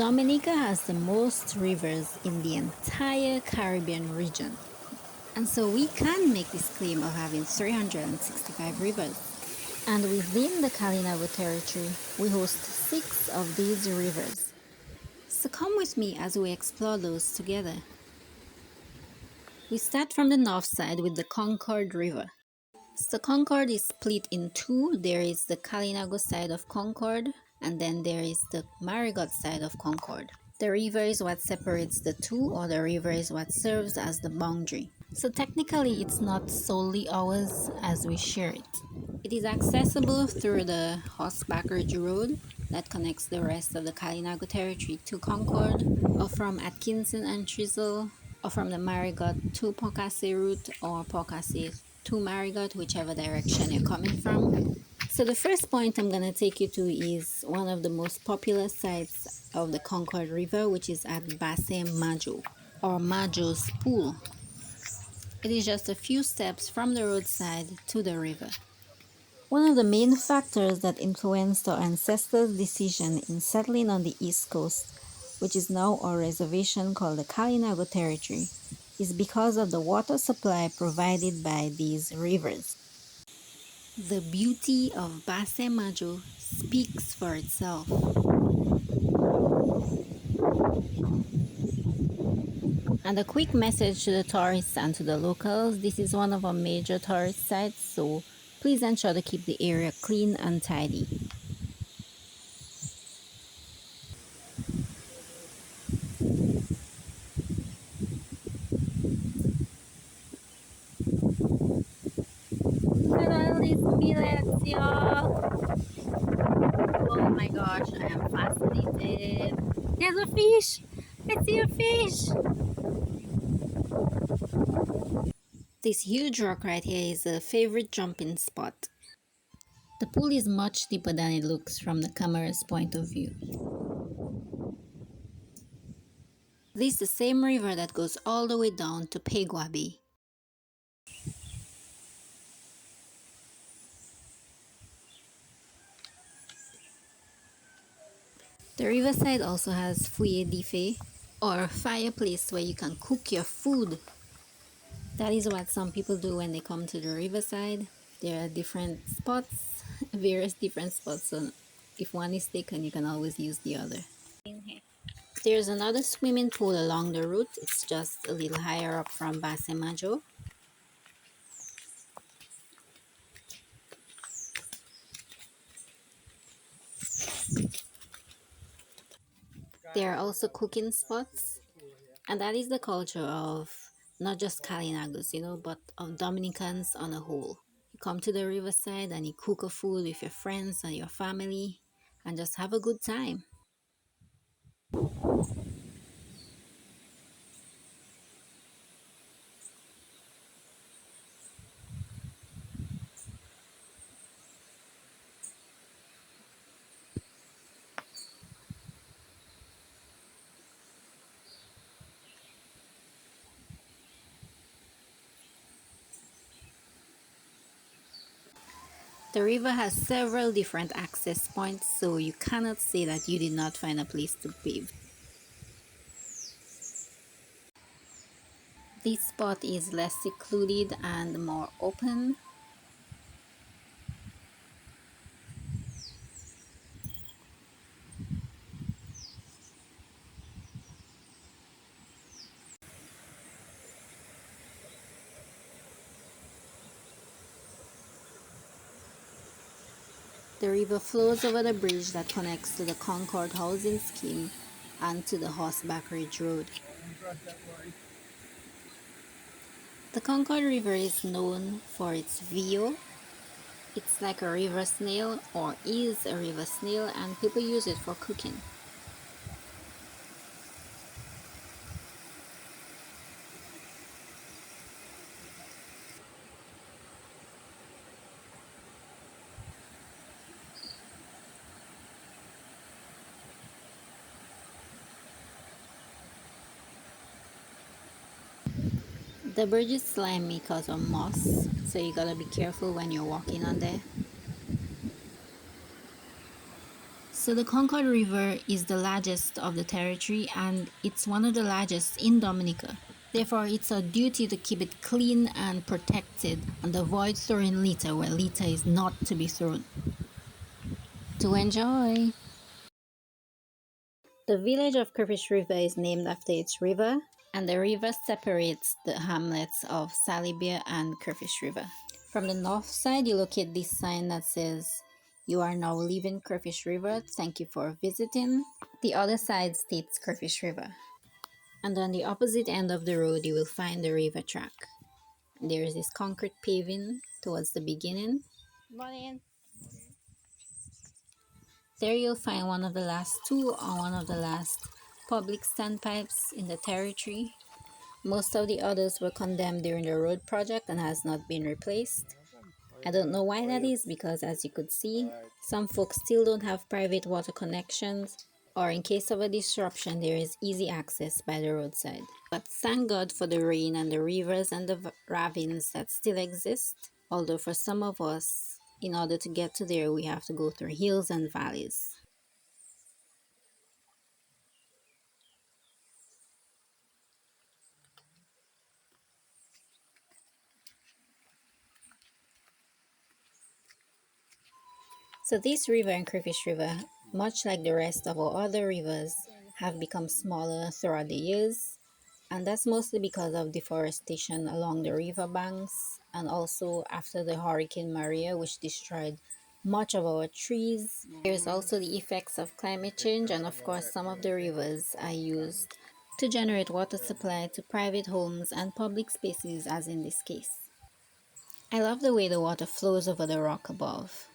Dominica has the most rivers in the entire Caribbean region, and so we can make this claim of having 365 rivers. And within the Kalinago Territory, we host 6 of these rivers. So come with me as we explore those together. We start from the north side with the Concord River. So Concord is split in two. There is the Kalinago side of Concord, and then there is the Mahaut side of Concord. The river is what separates the two, or the river is what serves as the boundary. So technically it's not solely ours as we share it. It is accessible through the Horseback Ridge Road that connects the rest of the Kalinago Territory to Concord, or from Atkinson and Chisel, or from the Marigot to Pocasset route, or Pocasset to Marigot, whichever direction you're coming from. So the first point I'm going to take you to is one of the most popular sites of the Concord River, which is at Basse Majo, or Majo's Pool. It is just a few steps from the roadside to the river. One of the main factors that influenced our ancestors' decision in settling on the East Coast, which is now our reservation called the Kalinago Territory, is because of the water supply provided by these rivers. The beauty of Basse Majo speaks for itself. And a quick message to the tourists and to the locals: this is one of our major tourist sites, so please ensure to keep the area clean and tidy. Look at all these millets, y'all! Oh my gosh, I am fascinated. There's a fish! I see a fish! This huge rock right here is a favorite jumping spot. The pool is much deeper than it looks from the camera's point of view. This is the same river that goes all the way down to Pegua Bay. The riverside also has fouye d'ifé, or a fireplace where you can cook your food. That is what some people do when they come to the riverside. There are different spots, various different spots, so if one is taken, you can always use the other. There's another swimming pool along the route. It's just a little higher up from Basse Majo. There are also cooking spots, and that is the culture of not just Kalinagos, but of Dominicans on a whole. You come to the riverside and you cook a food with your friends and your family and just have a good time. The river has several different access points, so you cannot say that you did not find a place to bathe. This spot is less secluded and more open. The river flows over the bridge that connects to the Concord housing scheme and to the Horseback Ridge Road. The Concord River is known for its veo. It's like a river snail, or is a river snail, and people use it for cooking. The bridge is slimy because of moss, so you gotta be careful when you're walking on there. So So the Concord River is the largest of the territory and it's one of the largest in Dominica. Therefore, it's our duty to keep it clean and protected and avoid throwing litter where litter is not to be thrown. To enjoy! The village of Crayfish River is named after its river, and the river separates the hamlets of Salibia and Crayfish River. From the north side, you locate this sign that says, "You are now leaving Crayfish River. Thank you for visiting." The other side states Crayfish River. And on the opposite end of the road, you will find the river track. There is this concrete paving towards the beginning. Morning. There you'll find one of the last two or one of the last public standpipes in the territory. Most of the others were condemned during the road project and has not been replaced. I don't know why that is because as you could see, some folks still don't have private water connections, or in case of a disruption there is easy access by the roadside. But thank God for the rain and the rivers and the ravines that still exist, although for some of us, in order to get to there we have to go through hills and valleys. So this river and Crayfish River, much like the rest of our other rivers, have become smaller throughout the years, and that's mostly because of deforestation along the river banks and also after the Hurricane Maria, which destroyed much of our trees. There's also the effects of climate change, and of course some of the rivers are used to generate water supply to private homes and public spaces, as in this case. I love the way the water flows over the rock above.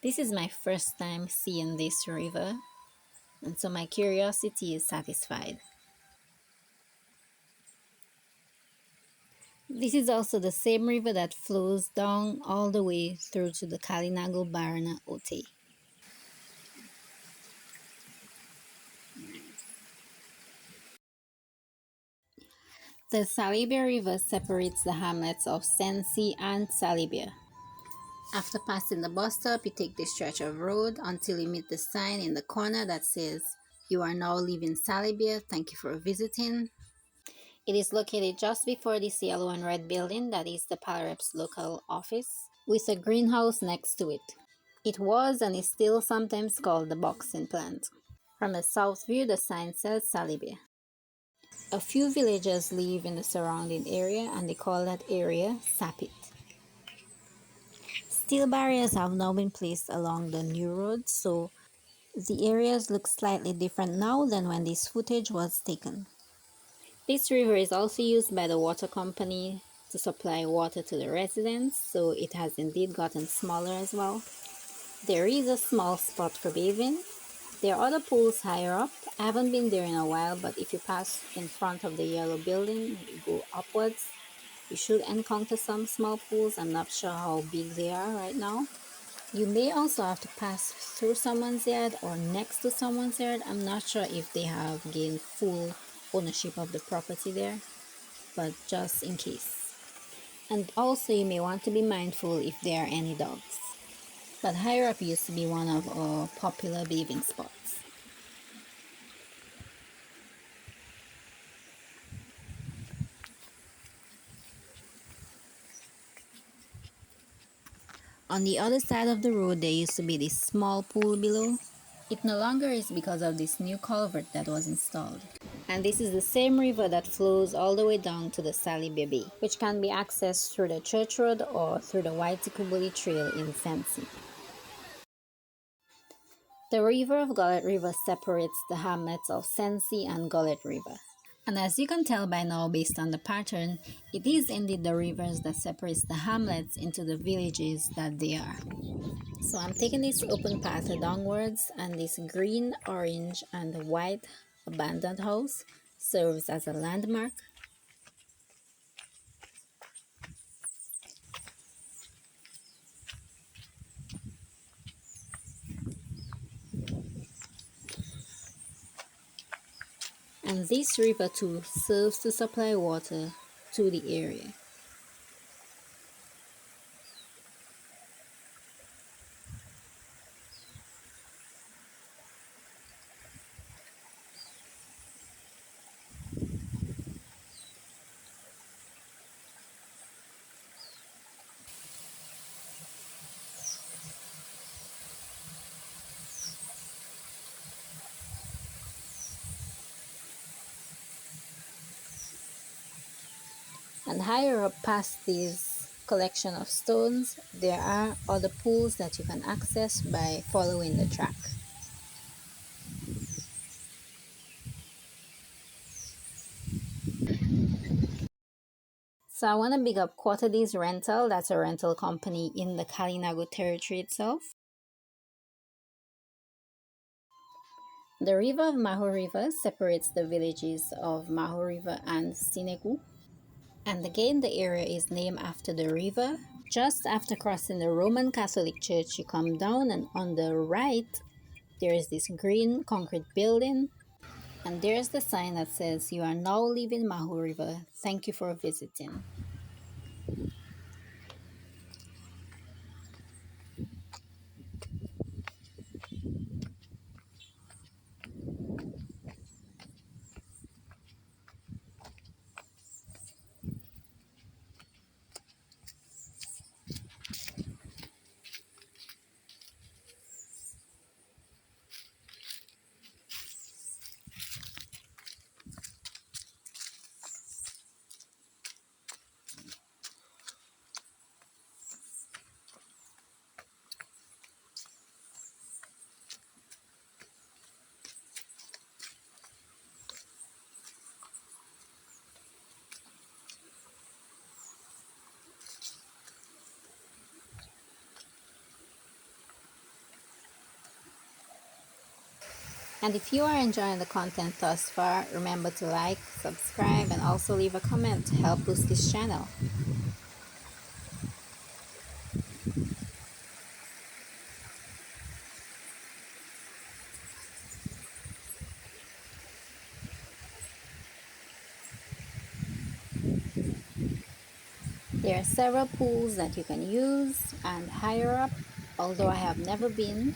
This is my first time seeing this river, and so my curiosity is satisfied. This is also the same river that flows down all the way through to the Kalinago Barana Ote. The Salibia River separates the hamlets of Sensi and Salibia. After passing the bus stop, you take this stretch of road until you meet the sign in the corner that says, "You are now leaving Salibia. Thank you for visiting." It is located just before this yellow and red building that is the Palarep's local office, with a greenhouse next to it. It was and is still sometimes called the boxing plant. From a south view, the sign says Salibia. A few villagers live in the surrounding area and they call that area Sapit. Steel barriers have now been placed along the new road, so the areas look slightly different now than when this footage was taken. This river is also used by the water company to supply water to the residents, so it has indeed gotten smaller as well. There is a small spot for bathing. There are other pools higher up. I haven't been there in a while, but if you pass in front of the yellow building, you go upwards, you should encounter some small pools. I'm not sure how big they are right now. You may also have to pass through someone's yard or next to someone's yard. I'm not sure if they have gained full ownership of the property there, but just in case. And also you may want to be mindful if there are any dogs. But higher up used to be one of our popular bathing spots. On the other side of the road there used to be this small pool below. It no longer is because of this new culvert that was installed. And this is the same river that flows all the way down to the Salibia Bay, which can be accessed through the Church Road or through the Waitikubuli Trail in Sensi. The river of Gaulette River separates the hamlets of Sensi and Gaulette River. And as you can tell by now based on the pattern, it is indeed the rivers that separates the hamlets into the villages that they are. So I'm taking this open path downwards, and this green, orange, and white abandoned house serves as a landmark. And this river too serves to supply water to the area. And higher up past this collection of stones, there are other pools that you can access by following the track. So I want to big up Quarter Days Rental. That's a rental company in the Kalinago Territory itself. The river of Mahaut River separates the villages of Mahaut River and Sineku. And again, the area is named after the river. Just after crossing the Roman Catholic Church, you come down, and on the right, there is this green concrete building. And there's the sign that says, "You are now leaving Mahaut River. Thank you for visiting." And if you are enjoying the content thus far, remember to like, subscribe, and also leave a comment to help boost this channel. There are several pools that you can use, and higher up, although I have never been,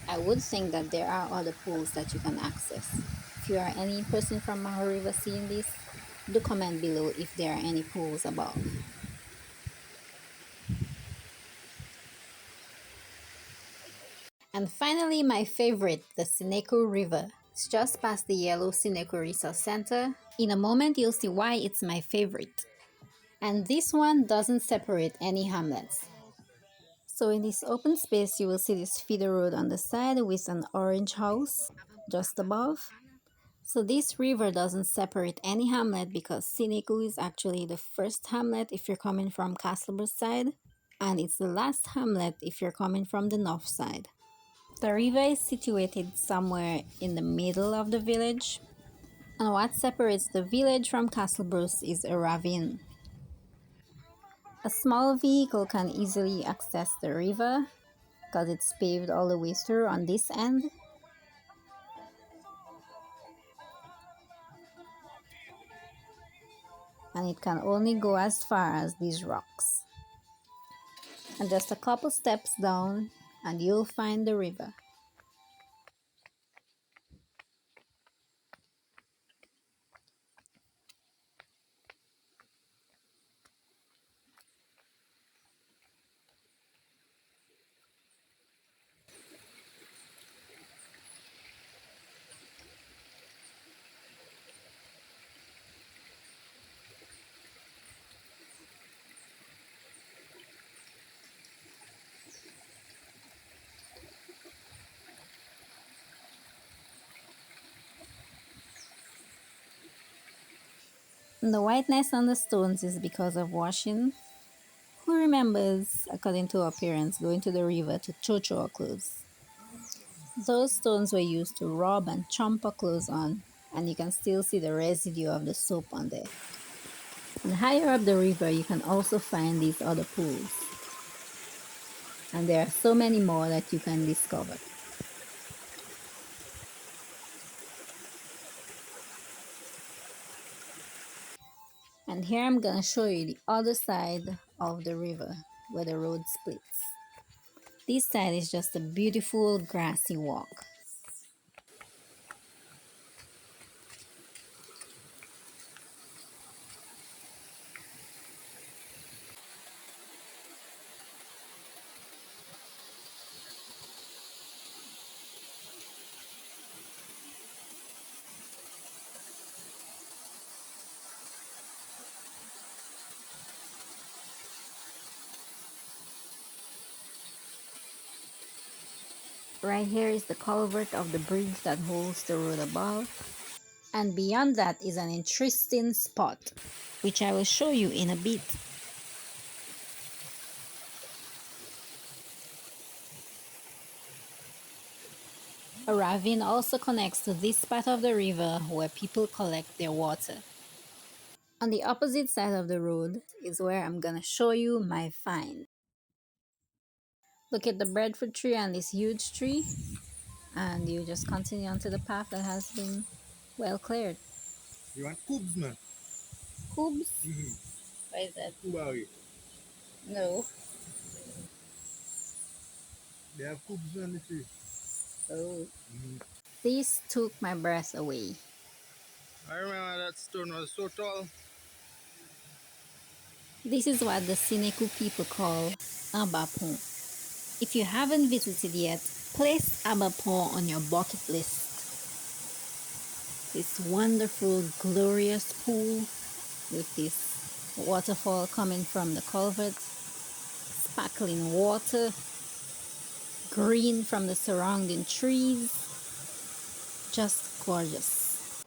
I would think that there are other pools that you can access. If you are any person from Mahaut River seeing this, do comment below if there are any pools above. And finally, my favorite, the Sineku River. It's just past the yellow Sineku Resource Center. In a moment, you'll see why it's my favorite. And this one doesn't separate any hamlets. So in this open space, you will see this feeder road on the side with an orange house just above. So this river doesn't separate any hamlet because Sineku is actually the first hamlet if you're coming from Castleber's side, and it's the last hamlet if you're coming from the north side. The river is situated somewhere in the middle of the village, and what separates the village from Castlebruce is a ravine. A small vehicle can easily access the river because it's paved all the way through on this end. And it can only go as far as these rocks. And just a couple steps down and you'll find the river. And the whiteness on the stones is because of washing. Who remembers, according to our parents, going to the river to chocho our clothes? Those stones were used to rub and chomp our clothes on, and you can still see the residue of the soap on there. And higher up the river, you can also find these other pools. And there are so many more that you can discover. And here I'm gonna show you the other side of the river where the road splits. This side is just a beautiful grassy walk. Right here is the culvert of the bridge that holds the road above. And beyond that is an interesting spot, which I will show you in a bit. A ravine also connects to this part of the river where people collect their water. On the opposite side of the road is where I'm gonna show you my find. Look at the breadfruit tree and this huge tree, and you just continue onto the path that has been well cleared. You want cubes, man? Cubes? What is that? Kubawi. No. They have cubes on the tree. Oh. This took my breath away. I remember that stone was so tall. This is what the Sineku people call Abapon. If you haven't visited yet, place Abapon on your bucket list. This wonderful, glorious pool with this waterfall coming from the culvert, sparkling water, green from the surrounding trees, just gorgeous.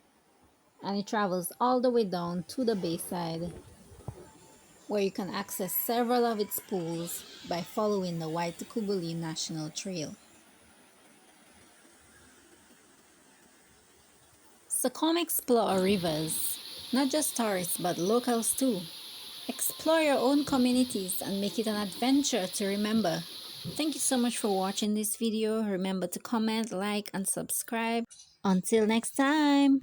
And it travels all the way down to the bayside where you can access several of its pools by following the White Kubuli National Trail. So come explore our rivers, not just tourists but locals too. Explore your own communities and make it an adventure to remember. Thank you so much for watching this video. Remember to comment, like, and subscribe. Until next time!